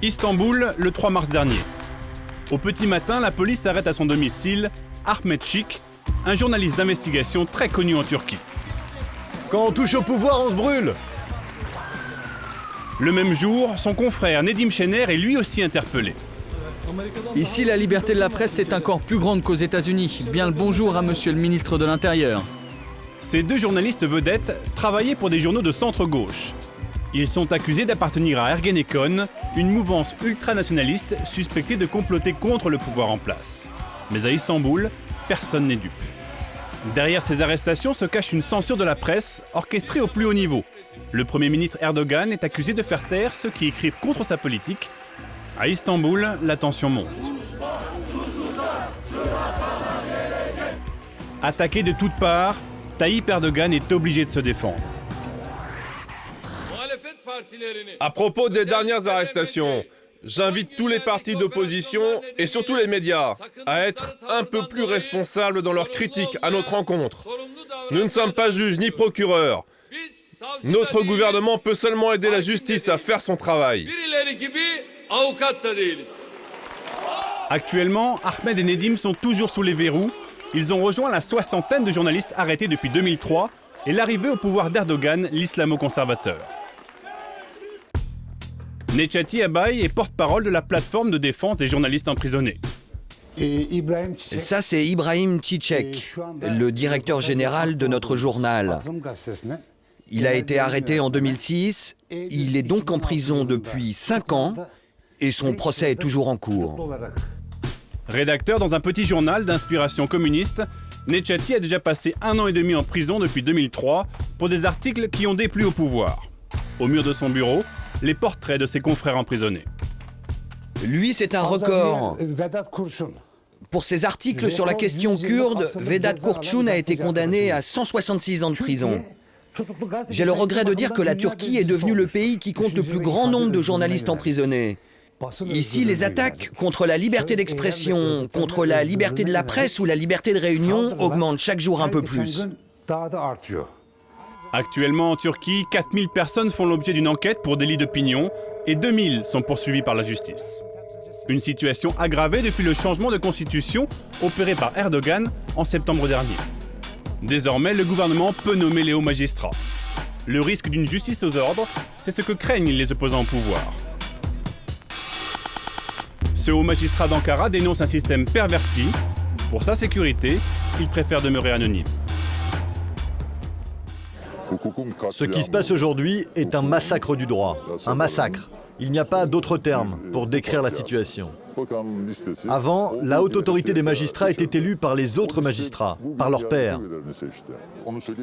Istanbul, le 3 mars dernier. Au petit matin, la police arrête à son domicile Ahmet Şik, un journaliste d'investigation très connu en Turquie. Quand on touche au pouvoir, on se brûle. Le même jour, son confrère Nedim Şener est lui aussi interpellé. Ici, la liberté de la presse est encore plus grande qu'aux États-Unis. Bien le bonjour à monsieur le ministre de l'Intérieur. Ces deux journalistes vedettes travaillaient pour des journaux de centre-gauche. Ils sont accusés d'appartenir à Ergenekon, une mouvance ultranationaliste suspectée de comploter contre le pouvoir en place. Mais à Istanbul, personne n'est dupe. Derrière ces arrestations se cache une censure de la presse orchestrée au plus haut niveau. Le Premier ministre Erdogan est accusé de faire taire ceux qui écrivent contre sa politique. À Istanbul, la tension monte. Attaqué de toutes parts, Tayyip Erdogan est obligé de se défendre. À propos des dernières arrestations, j'invite tous les partis d'opposition et surtout les médias à être un peu plus responsables dans leurs critiques à notre encontre. Nous ne sommes pas juges ni procureurs. Notre gouvernement peut seulement aider la justice à faire son travail. Actuellement, Ahmed et Nedim sont toujours sous les verrous. Ils ont rejoint la soixantaine de journalistes arrêtés depuis 2003 et l'arrivée au pouvoir d'Erdogan, l'islamo-conservateur. Necati Abay est porte-parole de la plateforme de défense des journalistes emprisonnés. Ça, c'est Ibrahim Çiçek, le directeur général de notre journal. Il a été arrêté en 2006, il est donc en prison depuis 5 ans et son procès est toujours en cours. Rédacteur dans un petit journal d'inspiration communiste, Necati a déjà passé 1 an et demi en prison depuis 2003 pour des articles qui ont déplu au pouvoir. Au mur de son bureau, les portraits de ses confrères emprisonnés. Lui, c'est un record. Pour ses articles sur la question kurde, Vedat Kurtun a été condamné à 166 ans de prison. J'ai le regret de dire que la Turquie est devenue le pays qui compte le plus grand nombre de journalistes emprisonnés. Ici, les attaques contre la liberté d'expression, contre la liberté de la presse ou la liberté de réunion augmentent chaque jour un peu plus. Actuellement en Turquie, 4000 personnes font l'objet d'une enquête pour délit d'opinion et 2000 sont poursuivis par la justice. Une situation aggravée depuis le changement de constitution opéré par Erdogan en septembre dernier. Désormais, le gouvernement peut nommer les hauts magistrats. Le risque d'une justice aux ordres, c'est ce que craignent les opposants au pouvoir. Ce haut magistrat d'Ankara dénonce un système perverti. Pour sa sécurité, il préfère demeurer anonyme. Ce qui se passe aujourd'hui est un massacre du droit. Un massacre. Il n'y a pas d'autre terme pour décrire la situation. Avant, la haute autorité des magistrats était élue par les autres magistrats, par leurs pairs.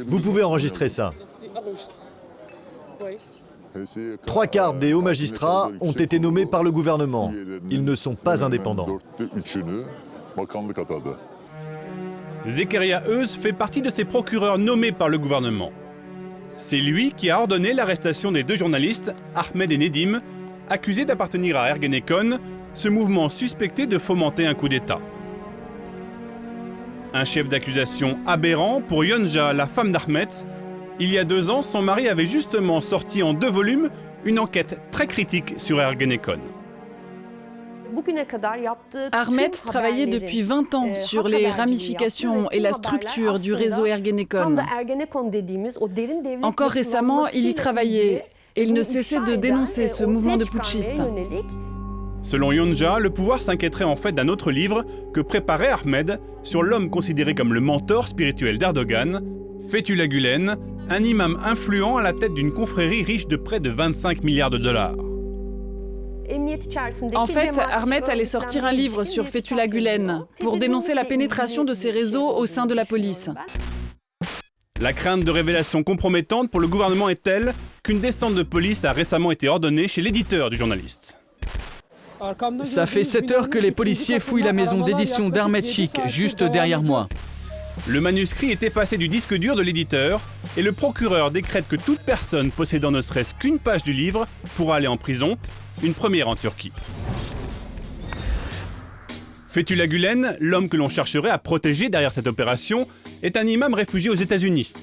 Vous pouvez enregistrer ça. 3/4 des hauts magistrats ont été nommés par le gouvernement. Ils ne sont pas indépendants. Zekeriya Öz fait partie de ces procureurs nommés par le gouvernement. C'est lui qui a ordonné l'arrestation des deux journalistes, Ahmed et Nedim, accusés d'appartenir à Ergenekon, ce mouvement suspecté de fomenter un coup d'État. Un chef d'accusation aberrant pour Yonca, la femme d'Ahmed. Il y a 2 ans, son mari avait justement sorti en 2 volumes une enquête très critique sur Ergenekon. Ahmed travaillait depuis 20 ans sur les ramifications et la structure du réseau Ergenekon. Encore récemment, il y travaillait et il ne cessait de dénoncer ce mouvement de putschistes. Selon Yonca, le pouvoir s'inquiéterait en fait d'un autre livre que préparait Ahmed sur l'homme considéré comme le mentor spirituel d'Erdogan, Fethullah Gülen, un imam influent à la tête d'une confrérie riche de près de 25 milliards de dollars. En fait, Ahmed allait sortir un livre sur Fethullah Gülen pour dénoncer la pénétration de ces réseaux au sein de la police. La crainte de révélations compromettantes pour le gouvernement est telle qu'une descente de police a récemment été ordonnée chez l'éditeur du journaliste. Ça fait 7 heures que les policiers fouillent la maison d'édition d'Ahmet Şik, juste derrière moi. Le manuscrit est effacé du disque dur de l'éditeur et le procureur décrète que toute personne possédant ne serait-ce qu'une page du livre pourra aller en prison, une première en Turquie. Fethullah Gülen, l'homme que l'on chercherait à protéger derrière cette opération, est un imam réfugié aux États-Unis.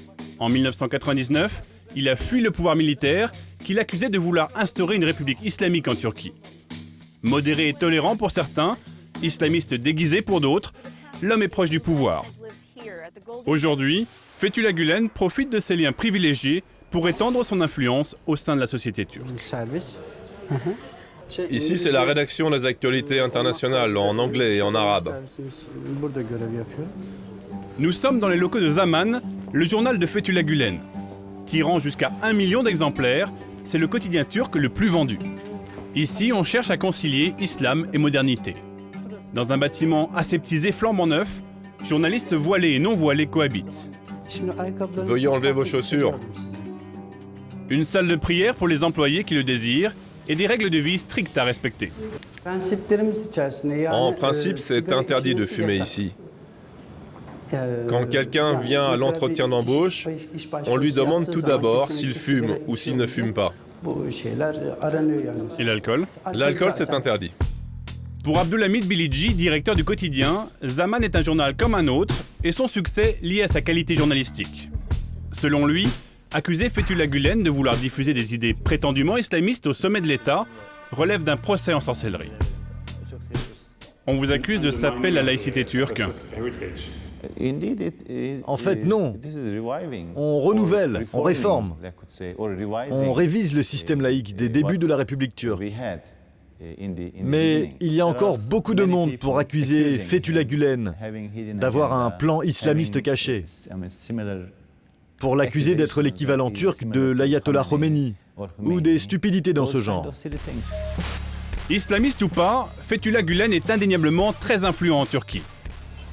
En 1999, il a fui le pouvoir militaire qui l'accusait de vouloir instaurer une république islamique en Turquie. Modéré et tolérant pour certains, islamiste déguisé pour d'autres, l'homme est proche du pouvoir. Aujourd'hui, Fethullah Gülen profite de ses liens privilégiés pour étendre son influence au sein de la société turque. Ici, c'est la rédaction des actualités internationales en anglais et en arabe. Nous sommes dans les locaux de Zaman, le journal de Fethullah Gülen. Tirant jusqu'à 1 million d'exemplaires, c'est le quotidien turc le plus vendu. Ici, on cherche à concilier islam et modernité. Dans un bâtiment aseptisé flambant neuf, journalistes voilés et non voilés cohabitent. Veuillez enlever vos chaussures. Une salle de prière pour les employés qui le désirent et des règles de vie strictes à respecter. En principe, c'est interdit de fumer ici. Quand quelqu'un vient à l'entretien d'embauche, on lui demande tout d'abord s'il fume ou s'il ne fume pas. Et l'alcool? L'alcool, c'est interdit. Pour Abdulhamid Bilici, directeur du quotidien, Zaman est un journal comme un autre et son succès lié à sa qualité journalistique. Selon lui, accuser Fethullah Gülen de vouloir diffuser des idées prétendument islamistes au sommet de l'État relève d'un procès en sorcellerie. On vous accuse de s'appeler la laïcité turque. En fait, non. On renouvelle, on réforme. On révise le système laïque des débuts de la République turque. Mais il y a encore beaucoup de monde pour accuser Fethullah Gülen d'avoir un plan islamiste caché, pour l'accuser d'être l'équivalent turc de l'ayatollah Khomeini, ou des stupidités dans ce genre. Islamiste ou pas, Fethullah Gülen est indéniablement très influent en Turquie.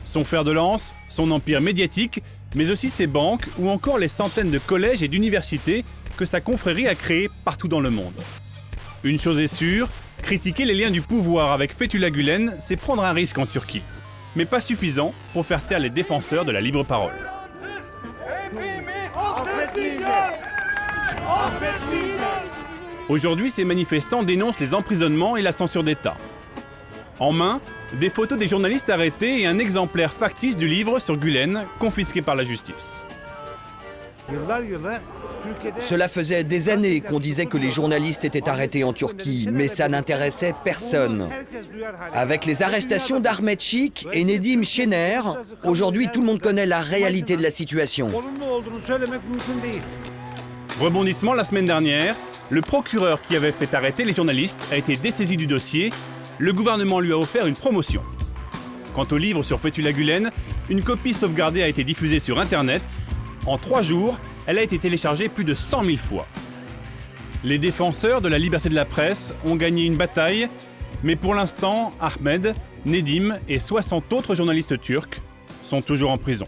Son fer de lance, son empire médiatique, mais aussi ses banques ou encore les centaines de collèges et d'universités que sa confrérie a créés partout dans le monde. Une chose est sûre, critiquer les liens du pouvoir avec Fethullah Gülen, c'est prendre un risque en Turquie, mais pas suffisant pour faire taire les défenseurs de la libre parole. Aujourd'hui, ces manifestants dénoncent les emprisonnements et la censure d'État. En main, des photos des journalistes arrêtés et un exemplaire factice du livre sur Gülen, confisqué par la justice. Cela faisait des années qu'on disait que les journalistes étaient arrêtés en Turquie, mais ça n'intéressait personne. Avec les arrestations d'Ahmet Şik et Nedim Şener, aujourd'hui tout le monde connaît la réalité de la situation. Rebondissement la semaine dernière, le procureur qui avait fait arrêter les journalistes a été dessaisi du dossier. Le gouvernement lui a offert une promotion. Quant au livre sur Fethullah Gülen, une copie sauvegardée a été diffusée sur Internet. En 3 jours, elle a été téléchargée plus de 100 000 fois. Les défenseurs de la liberté de la presse ont gagné une bataille, mais pour l'instant, Ahmed, Nedim et 60 autres journalistes turcs sont toujours en prison.